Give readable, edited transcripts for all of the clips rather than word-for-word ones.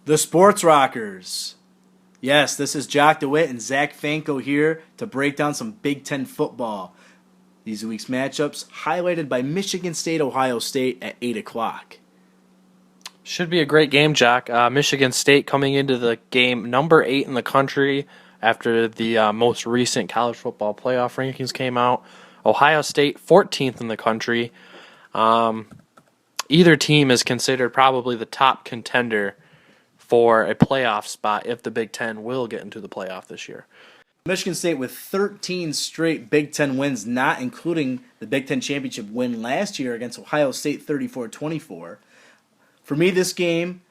The Sports Rockers. Yes, this is Jock DeWitt and Zach Fanko here to break down some Big Ten football. These week's matchups highlighted by Michigan State, Ohio State at 8 o'clock. Should be a great game, Jock. Michigan State coming into the game number 8 in the country after the most recent college football playoff rankings came out. Ohio State 14th in the country. Either team is considered probably the top contender for a playoff spot if the Big Ten will get into the playoff this year. Michigan State with 13 straight Big Ten wins, not including the Big Ten championship win last year against Ohio State 34-24. For me, this game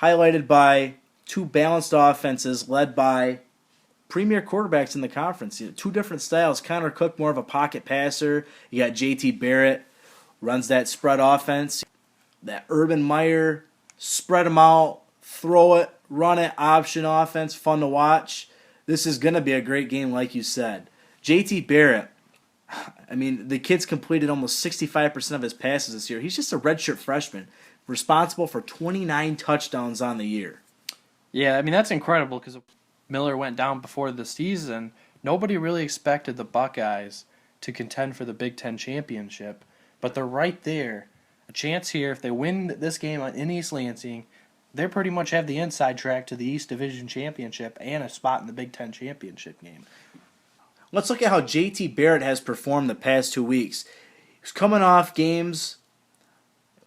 highlighted by two balanced offenses led by premier quarterbacks in the conference. Two different styles. Connor Cook, more of a pocket passer. You got J.T. Barrett, runs that spread offense. That Urban Meyer, spread them out, throw it, run it, option offense, fun to watch. This is going to be a great game, like you said. J.T. Barrett, I mean, the kid's completed almost 65% of his passes this year. He's just a redshirt freshman, responsible for 29 touchdowns on the year. Yeah, I mean, that's incredible because Miller went down before the season. Nobody really expected the Buckeyes to contend for the Big Ten championship, but they're right there. A chance here, if they win this game in East Lansing, they pretty much have the inside track to the East Division Championship and a spot in the Big Ten championship game. Let's look at how J.T. Barrett has performed the past 2 weeks. He's coming off games,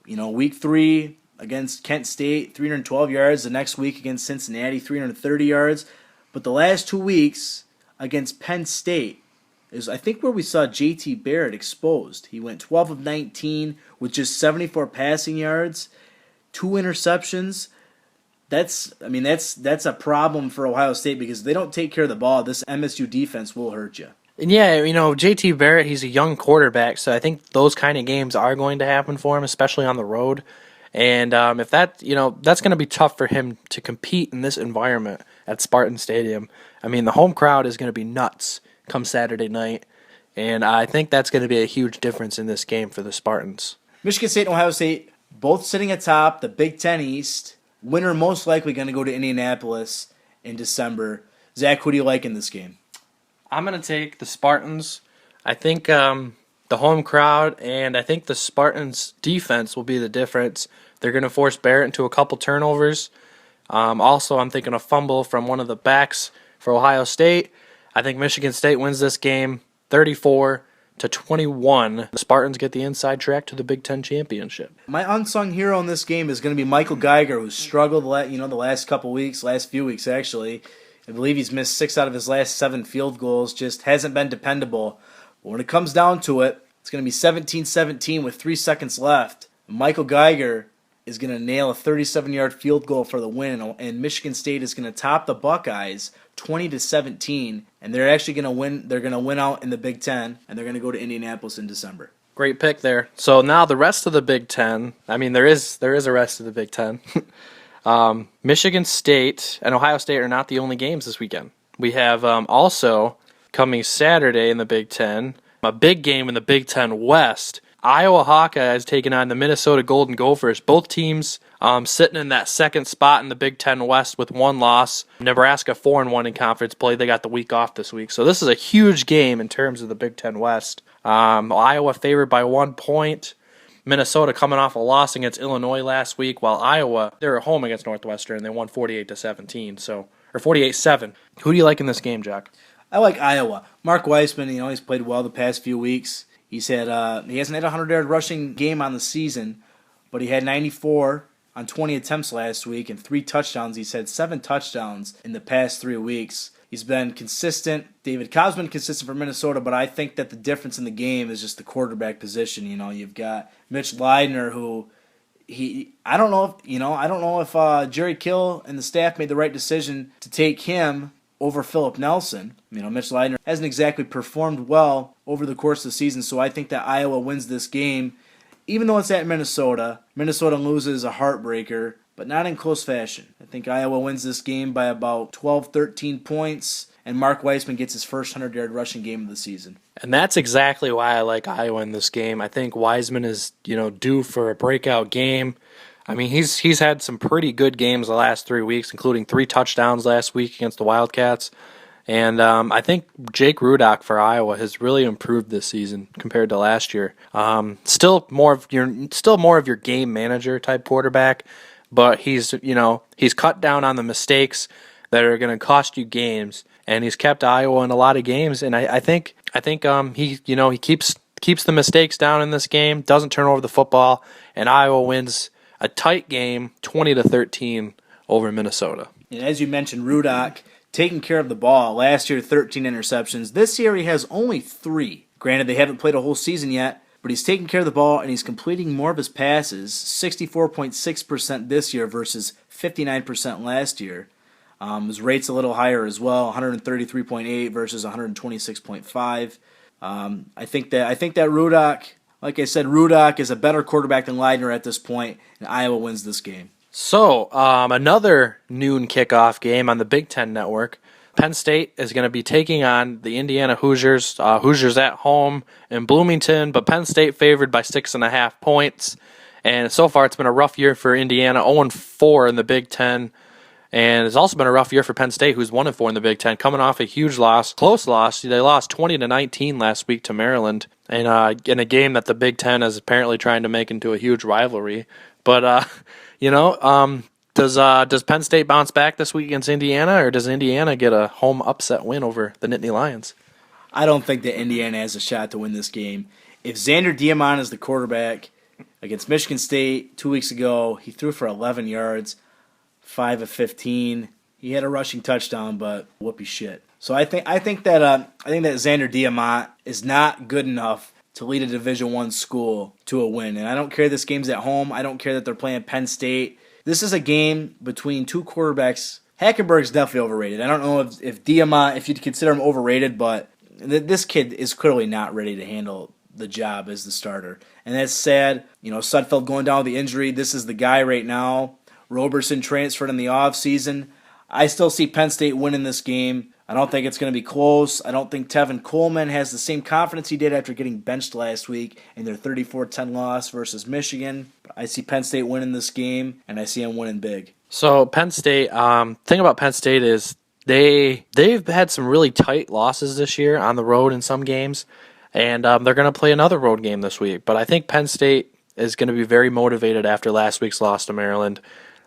week 3 against Kent State, 312 yards. The next week against Cincinnati, 330 yards. But the last 2 weeks against Penn State is, I think, where we saw J.T. Barrett exposed. He went 12 of 19 with just 74 passing yards, 2 interceptions. That's a problem for Ohio State because if they don't take care of the ball, this MSU defense will hurt you. And yeah, J.T. Barrett, he's a young quarterback, so I think those kind of games are going to happen for him, especially on the road. And if that's going to be tough for him to compete in this environment at Spartan Stadium. I mean, the home crowd is going to be nuts come Saturday night, and I think that's going to be a huge difference in this game for the Spartans. Michigan State and Ohio State both sitting atop the Big Ten East. Winner most likely going to go to Indianapolis in December. Zach, who do you like in this game? I'm going to take the Spartans. I think the home crowd and I think the Spartans' defense will be the difference. They're going to force Barrett into a couple turnovers. Also, I'm thinking a fumble from one of the backs for Ohio State. I think Michigan State wins this game 34-21. The Spartans get the inside track to the Big Ten championship. My unsung hero in this game is going to be Michael Geiger, who's struggled the last few weeks actually. I believe he's missed 6 out of his last 7 field goals, just hasn't been dependable. But when it comes down to it, it's going to be 17-17 with 3 seconds left. Michael Geiger is going to nail a 37-yard field goal for the win, and Michigan State is going to top the Buckeyes 20-17, and they're actually going to win. They're going to win out in the Big Ten, and they're going to go to Indianapolis in December. Great pick there. So now the rest of the Big Ten. I mean, there is a rest of the Big Ten. Michigan State and Ohio State are not the only games this weekend. We have also coming Saturday in the Big Ten, a big game in the Big Ten West. Iowa Hawkeyes taking on the Minnesota Golden Gophers. Both teams sitting in that second spot in the Big Ten West with 1 loss. Nebraska 4-1 in conference play. They got the week off this week. So this is a huge game in terms of the Big Ten West. Iowa favored by 1 point. Minnesota coming off a loss against Illinois last week, while Iowa, they're at home against Northwestern, and they won 48-17, or 48-7. Who do you like in this game, Jack? I like Iowa. Mark Weissman, he's played well the past few weeks. He hasn't had a 100-yard rushing game on the season, but he had 94 on 20 attempts last week and 3 touchdowns. He's had 7 touchdowns in the past 3 weeks. He's been consistent. David Cobb's been consistent for Minnesota, but I think that the difference in the game is just the quarterback position. You've got Mitch Leidner, who I don't know if Jerry Kill and the staff made the right decision to take him over Philip Nelson. Mitch Leidner hasn't exactly performed well over the course of the season, so I think that Iowa wins this game. Even though it's at Minnesota, Minnesota loses a heartbreaker, but not in close fashion. I think Iowa wins this game by about 12, 13 points, and Mark Weissman gets his first 100-yard rushing game of the season. And that's exactly why I like Iowa in this game. I think Weissman is, due for a breakout game. I mean, he's had some pretty good games the last 3 weeks, including 3 touchdowns last week against the Wildcats. And I think Jake Rudock for Iowa has really improved this season compared to last year. Still more of your game manager type quarterback, but he's cut down on the mistakes that are going to cost you games, and he's kept Iowa in a lot of games. And I think he keeps the mistakes down in this game, doesn't turn over the football, and Iowa wins a tight game, 20-13 over Minnesota. And as you mentioned, Rudock taking care of the ball. Last year, 13 interceptions. This year, he has only 3. Granted, they haven't played a whole season yet, but he's taking care of the ball and he's completing more of his passes, 64.6% this year versus 59% last year. His rate's a little higher as well, 133.8 versus 126.5. I think that Rudock, like I said, Rudock is a better quarterback than Leidner at this point, and Iowa wins this game. So, another noon kickoff game on the Big Ten Network. Penn State is going to be taking on the Indiana Hoosiers. Hoosiers at home in Bloomington, but Penn State favored by 6.5 points. And so far, it's been a rough year for Indiana, 0-4 in the Big Ten. And it's also been a rough year for Penn State, who's 1-4 in the Big Ten, coming off a huge loss, close loss. They lost 20-19 last week to Maryland, in a game that the Big Ten is apparently trying to make into a huge rivalry. But does Penn State bounce back this week against Indiana, or does Indiana get a home upset win over the Nittany Lions? I don't think that Indiana has a shot to win this game. If Xander Diamant is the quarterback against Michigan State 2 weeks ago, he threw for 11 yards, 5 of 15. He had a rushing touchdown, but whoopee shit. So I think that Xander Diamant is not good enough to lead a Division I school to a win. And I don't care this game's at home. I don't care that they're playing Penn State. This is a game between two quarterbacks. Hackenberg's definitely overrated. I don't know if Diamant, if you'd consider him overrated, but this kid is clearly not ready to handle the job as the starter. And that's sad. Sudfeld going down with the injury. This is the guy right now. Roberson transferred in the offseason. I still see Penn State winning this game. I don't think it's going to be close. I don't think Tevin Coleman has the same confidence he did after getting benched last week in their 34-10 loss versus Michigan. I see Penn State winning this game, and I see them winning big. So Penn State, thing about Penn State is they've had some really tight losses this year on the road in some games, and they're going to play another road game this week. But I think Penn State is going to be very motivated after last week's loss to Maryland.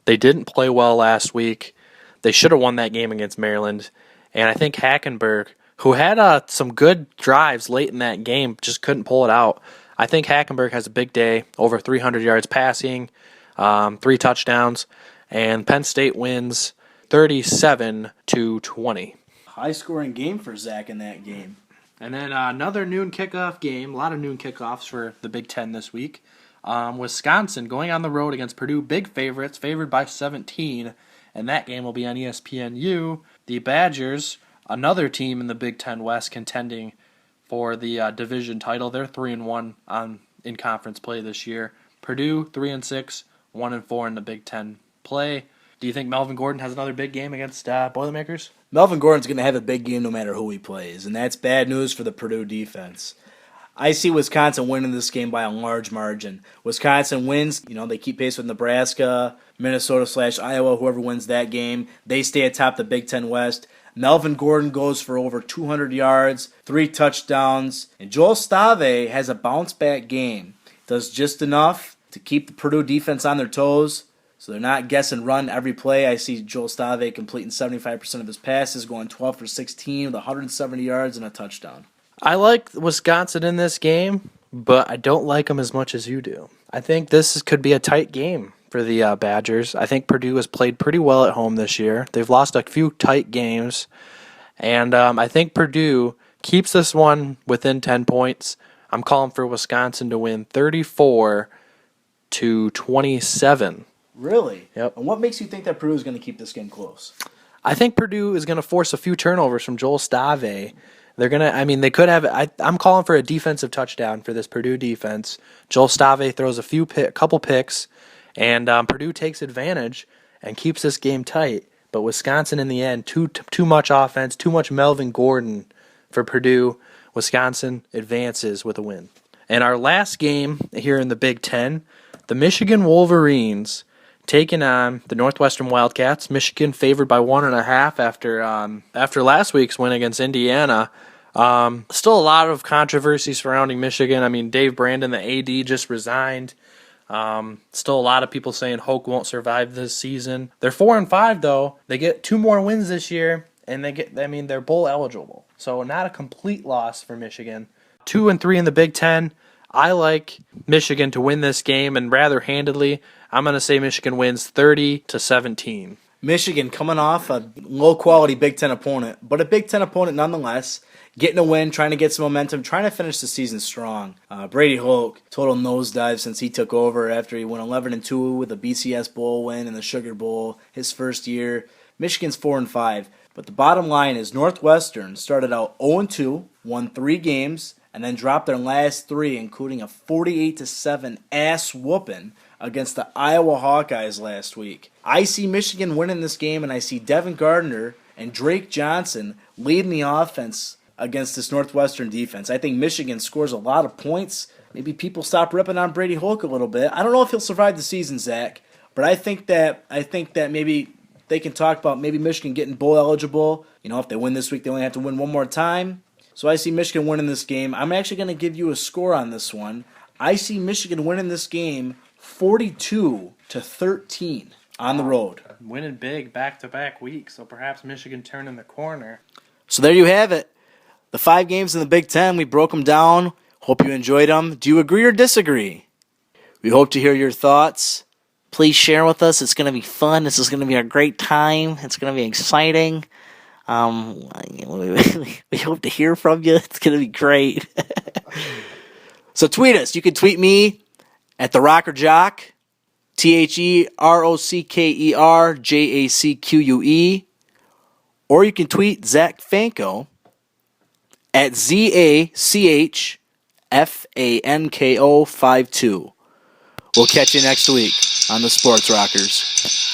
They didn't play well last week. They should have won that game against Maryland. And I think Hackenberg, who had some good drives late in that game, just couldn't pull it out. I think Hackenberg has a big day, over 300 yards passing, 3 touchdowns, and Penn State wins 37-20. High-scoring game for Zach in that game. And then another noon kickoff game, a lot of noon kickoffs for the Big Ten this week. Wisconsin going on the road against Purdue, big favorites, favored by 17, and that game will be on ESPNU. The Badgers, another team in the Big Ten West contending for the division title. They're 3-1 in conference play this year. Purdue 3-6, 1-4 in the Big Ten play. Do you think Melvin Gordon has another big game against Boilermakers? Melvin Gordon's going to have a big game no matter who he plays, and that's bad news for the Purdue defense. I see Wisconsin winning this game by a large margin. Wisconsin wins. They keep pace with Nebraska, Minnesota/Iowa, whoever wins that game. They stay atop the Big Ten West. Melvin Gordon goes for over 200 yards, 3 touchdowns. And Joel Stave has a bounce-back game. Does just enough to keep the Purdue defense on their toes, so they're not guessing run every play. I see Joel Stave completing 75% of his passes, going 12 for 16 with 170 yards and a touchdown. I like Wisconsin in this game, but I don't like them as much as you do. I think this could be a tight game for the Badgers. I think Purdue has played pretty well at home this year. They've lost a few tight games, and I think Purdue keeps this one within 10 points. I'm calling for Wisconsin to win 34-27. Really? Yep. And what makes you think that Purdue is going to keep this game close? I think Purdue is going to force a few turnovers from Joel Stave. They could have. I'm calling for a defensive touchdown for this Purdue defense. Joel Stave throws a couple picks, and Purdue takes advantage and keeps this game tight. But Wisconsin, in the end, too much offense, too much Melvin Gordon for Purdue. Wisconsin advances with a win. And our last game here in the Big Ten, the Michigan Wolverines taking on the Northwestern Wildcats. Michigan favored by 1.5 after last week's win against Indiana. Still a lot of controversy surrounding Michigan. I mean, Dave Brandon, the AD, just resigned. Still a lot of people saying Hoke won't survive this season. They're 4-5 though. They get 2 more wins this year, and they're bowl eligible. So not a complete loss for Michigan. 2-3 in the Big Ten. I like Michigan to win this game, and rather handedly. I'm going to say Michigan wins 30-17. Michigan coming off a low-quality Big Ten opponent, but a Big Ten opponent nonetheless. Getting a win, trying to get some momentum, trying to finish the season strong. Brady Hoke, total nosedive since he took over after he went 11-2 with a BCS Bowl win and the Sugar Bowl his first year. Michigan's 4-5. But the bottom line is Northwestern started out 0-2, won 3 games, and then dropped their last 3, including a 48-7 ass whooping against the Iowa Hawkeyes last week. I see Michigan winning this game, and I see Devin Gardner and Drake Johnson leading the offense against this Northwestern defense. I think Michigan scores a lot of points. Maybe people stop ripping on Brady Hoke a little bit. I don't know if he'll survive the season, Zach, but I think that maybe they can talk about maybe Michigan getting bowl eligible. You know, if they win this week, they only have to win one more time. So I see Michigan winning this game. I'm actually going to give you a score on this one. I see Michigan winning this game 42-13 on the road. Winning big back-to-back weeks, so perhaps Michigan turning the corner. So there you have it. The 5 games in the Big Ten, we broke them down. Hope you enjoyed them. Do you agree or disagree? We hope to hear your thoughts. Please share with us. It's going to be fun. This is going to be a great time. It's going to be exciting. We hope to hear from you. It's going to be great. So tweet us. You can tweet me at the Rocker Jock, TheRockkerJackQue, or you can tweet Zach Fanko at ZACHFANKO52. We'll catch you next week on the Sports Rockers.